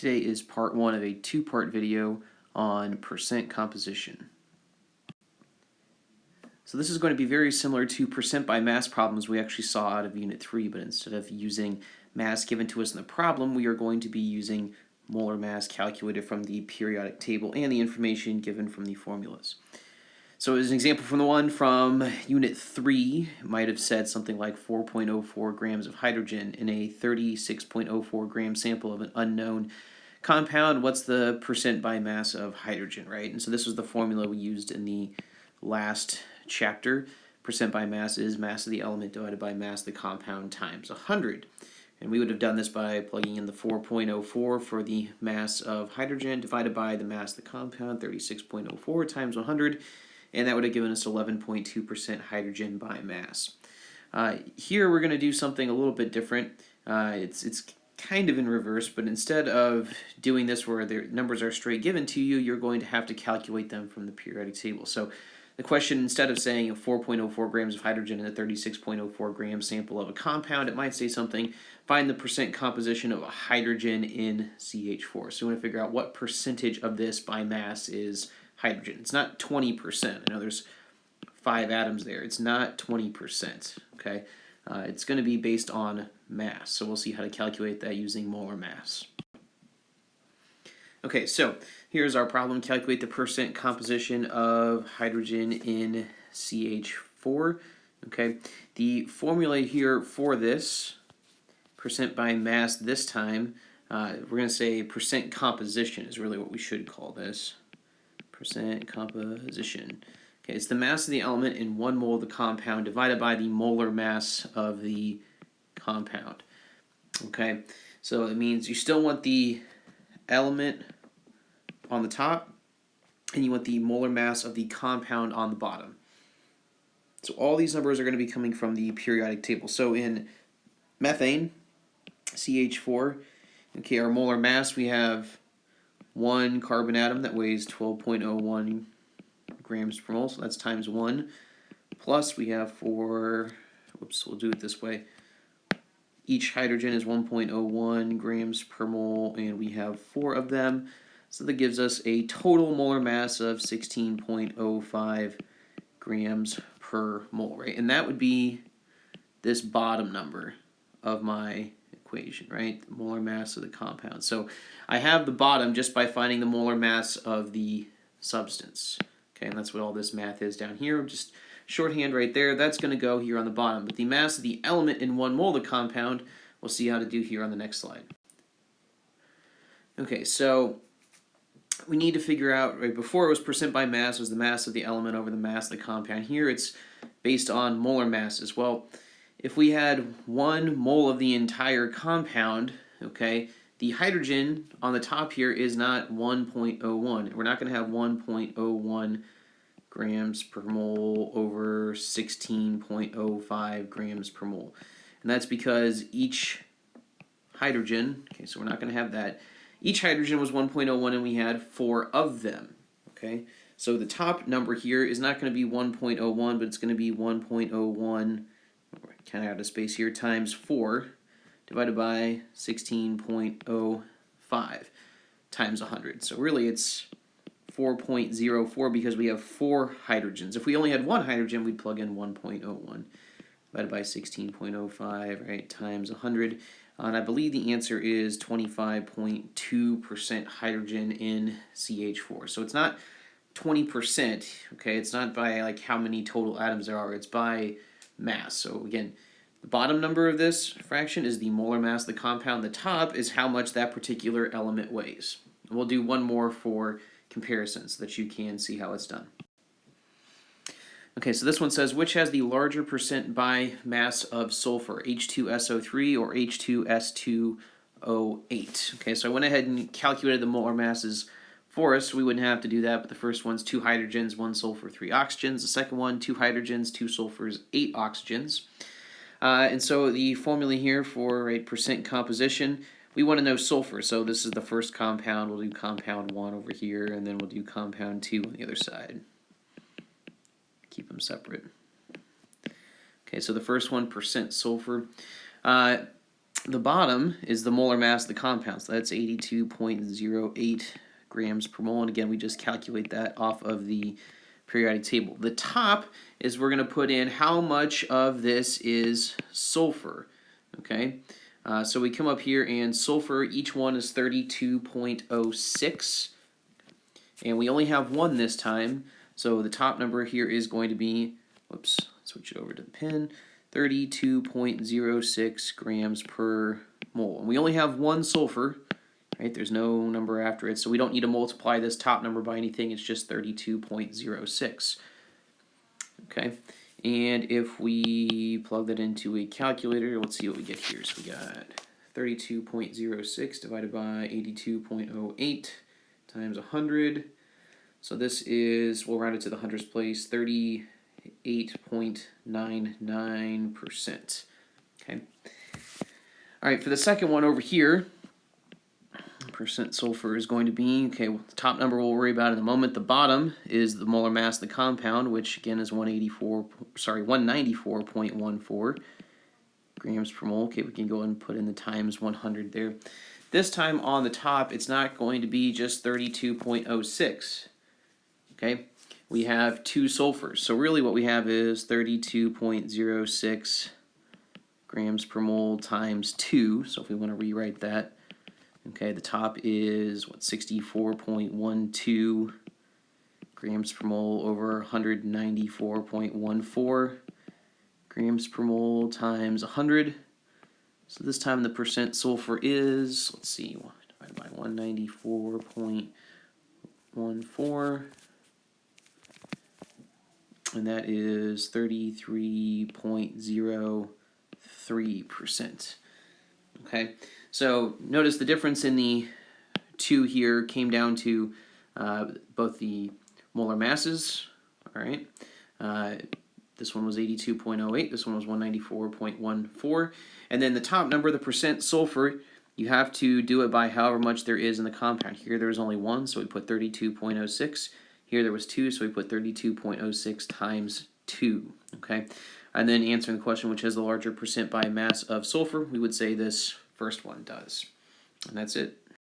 today is part one of a two-part video on percent composition. So this is going to be very similar to percent by mass problems we actually saw out of Unit 3, but instead of using mass given to us in the problem, we are going to be using molar mass calculated from the periodic table and the information given from the formulas. So as an example from the one from Unit 3, it might have said something like 4.04 grams of hydrogen in a 36.04 gram sample of an unknown compound. What's the percent by mass of hydrogen, right? And so this was the formula we used in the last chapter. Percent by mass is mass of the element divided by mass of the compound times 100. And we would have done this by plugging in the 4.04 for the mass of hydrogen divided by the mass of the compound, 36.04 times 100. And that would have given us 11.2% hydrogen by mass. Here we're going to do something a little bit different. It's kind of in reverse, but instead of doing this where the numbers are straight given to you, you're going to have to calculate them from the periodic table. So the question, instead of saying 4.04 grams of hydrogen in a 36.04 gram sample of a compound, it might say something, find the percent composition of a hydrogen in CH4. So we want to figure out what percentage of this by mass is hydrogen. It's not 20%. I know there's 5 atoms there. It's not 20%, okay? It's going to be based on mass, so we'll see how to calculate that using molar mass. Okay, so here's our problem. Calculate the percent composition of hydrogen in CH4. Okay, the formula here for this, percent by mass this time, we're going to say percent composition is really what we should call this. Percent composition. Okay, it's the mass of the element in 1 mole of the compound divided by the molar mass of the compound. Okay, so it means you still want the element on the top and you want the molar mass of the compound on the bottom. So all these numbers are going to be coming from the periodic table. So in methane, CH4, okay, our molar mass, we have 1 carbon atom that weighs 12.01 grams per mole, so that's times 1. Plus we have 4, we'll do it this way. Each hydrogen is 1.01 grams per mole, and we have 4 of them. So that gives us a total molar mass of 16.05 grams per mole, right? And that would be this bottom number of my equation, right? The molar mass of the compound. So I have the bottom just by finding the molar mass of the substance. Okay, and that's what all this math is down here. Just shorthand right there. That's going to go here on the bottom. But the mass of the element in 1 mole of the compound, we'll see how to do here on the next slide. Okay, so we need to figure out, right, before it was percent by mass, was the mass of the element over the mass of the compound. Here it's based on molar masses. Well, if we had 1 mole of the entire compound, okay, the hydrogen on the top here is not 1.01. We're not going to have 1.01 grams per mole over 16.05 grams per mole. And that's because each hydrogen, okay, so we're not going to have that. Each hydrogen was 1.01 and we had 4 of them, okay? So the top number here is not going to be 1.01, but it's going to be 1.01, kind of out of space here, times 4 divided by 16.05 times 100. So really it's 4.04 because we have 4 hydrogens. If we only had 1 hydrogen, we'd plug in 1.01 divided by 16.05, right, times 100. And I believe the answer is 25.2% hydrogen in CH4. So it's not 20%, okay? It's not by like how many total atoms there are. It's by mass. So again, the bottom number of this fraction is the molar mass of the compound. The top is how much that particular element weighs. And we'll do one more for comparison so that you can see how it's done. Okay, so this one says, which has the larger percent by mass of sulfur, H2SO3 or H2S2O8? Okay, so I went ahead and calculated the molar masses for us. We wouldn't have to do that, but the first one's 2 hydrogens, 1 sulfur, 3 oxygens. The second one, 2 hydrogens, 2 sulfurs, 8 oxygens. And so the formula here for a percent composition, we want to know sulfur. So this is the first compound. We'll do compound 1 over here, and then we'll do compound 2 on the other side. Keep them separate. Okay, so the first one, percent sulfur. the bottom is the molar mass of the compound, so that's 82.08 grams per mole, and again, we just calculate that off of the periodic table. The top is we're going to put in how much of this is sulfur, okay? So we come up here, and sulfur, each one is 32.06, and we only have one this time, so the top number here is going to be, whoops, switch it over to the pen, 32.06 grams per mole. And we only have one sulfur, right? There's no number after it, so we don't need to multiply this top number by anything. It's just 32.06. Okay, and if we plug that into a calculator, let's see what we get here. So we got 32.06 divided by 82.08 times 100. So this is, we'll round it to the hundredths place, 38.99%. Okay. All right, for the second one over here, percent sulfur is going to be, okay, well, the top number we'll worry about in a moment. The bottom is the molar mass of the compound, which again is 194.14 grams per mole. Okay, we can go ahead and put in the times 100 there. This time on the top, it's not going to be just 32.06. Okay, we have two sulfurs. So really what we have is 32.06 grams per mole times 2. So if we want to rewrite that, okay, the top is, what, 64.12 grams per mole over 194.14 grams per mole times 100. So this time the percent sulfur is, let's see, divided by 194.14, and that is 33.03%. Okay, so notice the difference in the two here came down to both the molar masses. All right, this one was 82.08, this one was 194.14, and then the top number, the percent sulfur, you have to do it by however much there is in the compound. Here there was only one, so we put 32.06. Here there was 2, so we put 32.06 times 2. Okay, and then answering the question, which has the larger percent by mass of sulfur, we would say this first one does. And that's it.